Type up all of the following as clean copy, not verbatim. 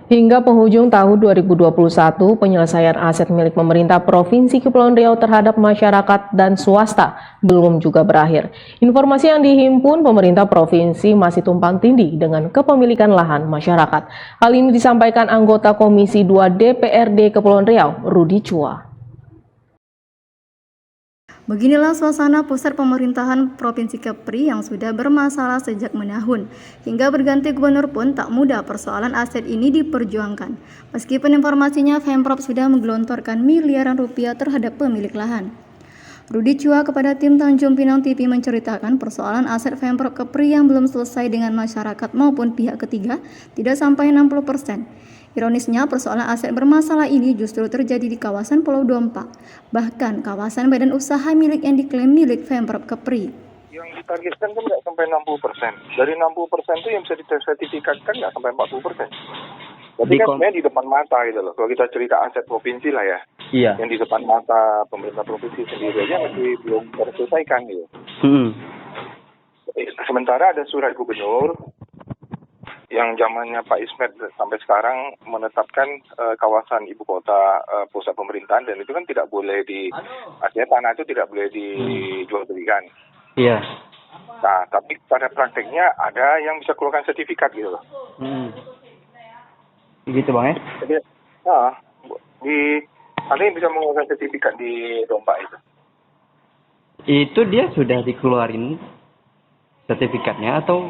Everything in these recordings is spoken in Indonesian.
Hingga penghujung tahun 2021, penyelesaian aset milik pemerintah Provinsi Kepulauan Riau terhadap masyarakat dan swasta belum juga berakhir. Informasi yang dihimpun pemerintah provinsi masih tumpang tindih dengan kepemilikan lahan masyarakat. Hal ini disampaikan anggota Komisi 2 DPRD Kepulauan Riau, Rudi Chua. Beginilah suasana pusat pemerintahan Provinsi Kepri yang sudah bermasalah sejak menahun. Hingga berganti gubernur pun tak mudah persoalan aset ini diperjuangkan. Meskipun informasinya Pemprov sudah menggelontorkan miliaran rupiah terhadap pemilik lahan. Rudi Chua kepada tim Tanjung Pinang TV menceritakan persoalan aset Pemprov Kepri yang belum selesai dengan masyarakat maupun pihak ketiga tidak sampai 60%. Ironisnya, persoalan aset bermasalah ini justru terjadi di kawasan Pulau Dompa, bahkan kawasan badan usaha milik yang diklaim milik Pemprov Kepri. Yang ditargetkan kan nggak sampai 60%. Dari 60% itu yang bisa disertifikatkan nggak sampai 40%. Tapi kan sebenarnya di depan mata gitu loh. Kalau kita cerita aset provinsi lah ya, yang di depan mata pemerintah provinsi sendiri aja masih belum terselesaikan gitu. Sementara ada surat gubernur yang zamannya Pak Ismet sampai sekarang menetapkan kawasan ibu kota pusat pemerintahan, dan itu kan tidak boleh artinya tanah itu tidak boleh dijual belikan. Iya. Nah, tapi pada prakteknya ada yang bisa keluarkan sertifikat gitu loh. Gitu Bang ya? Jadi, ada yang bisa mengeluarkan sertifikat di Dompa itu. Itu dia sudah dikeluarin sertifikatnya atau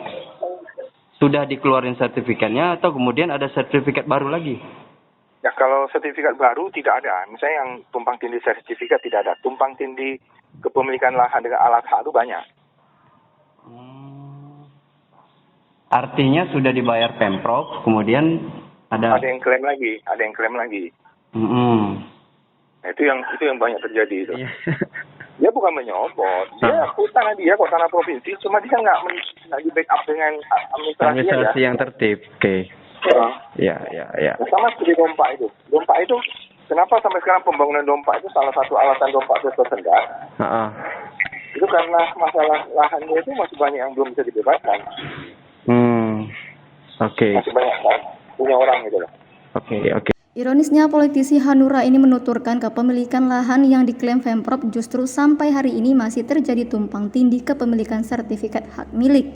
sudah dikeluarin sertifikatnya atau kemudian ada sertifikat baru lagi? Ya, kalau sertifikat baru tidak ada. Misalnya yang tumpang tindih sertifikat tidak ada. Tumpang tindih kepemilikan lahan dengan alat hak itu banyak. Artinya sudah dibayar Pemprov, kemudian ada yang klaim lagi, Nah, itu yang banyak terjadi itu. Dia bukan menyobot, dia tanah dia kok, tanah provinsi, cuma dia nggak di backup dengan administrasi yang tertib. Oke. Ya. Sama seperti Dompa itu. Dompa itu kenapa sampai sekarang pembangunan Dompa itu salah satu alasan Dompa itu tersendat? Itu karena masalah lahannya itu masih banyak yang belum bisa dibebaskan. Masih banyak punya orang gitu loh. Oke. Ironisnya, politisi Hanura ini menuturkan kepemilikan lahan yang diklaim Pemprov justru sampai hari ini masih terjadi tumpang tindih kepemilikan sertifikat hak milik.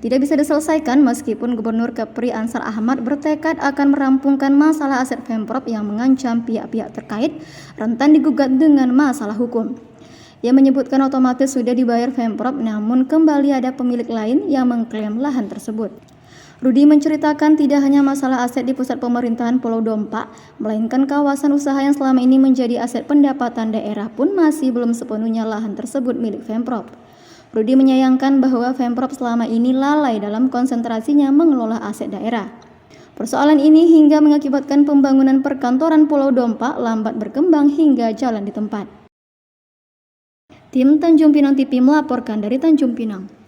Tidak bisa diselesaikan meskipun Gubernur Kepri Ansar Ahmad bertekad akan merampungkan masalah aset Pemprov yang mengancam pihak-pihak terkait rentan digugat dengan masalah hukum. Ia menyebutkan otomatis sudah dibayar Pemprov, namun kembali ada pemilik lain yang mengklaim lahan tersebut. Rudi menceritakan tidak hanya masalah aset di pusat pemerintahan Pulau Dompa, melainkan kawasan usaha yang selama ini menjadi aset pendapatan daerah pun masih belum sepenuhnya lahan tersebut milik Pemprov. Rudi menyayangkan bahwa Pemprov selama ini lalai dalam konsentrasinya mengelola aset daerah. Persoalan ini hingga mengakibatkan pembangunan perkantoran Pulau Dompa lambat berkembang hingga jalan di tempat. Tim Tanjung Pinang TV melaporkan dari Tanjung Pinang.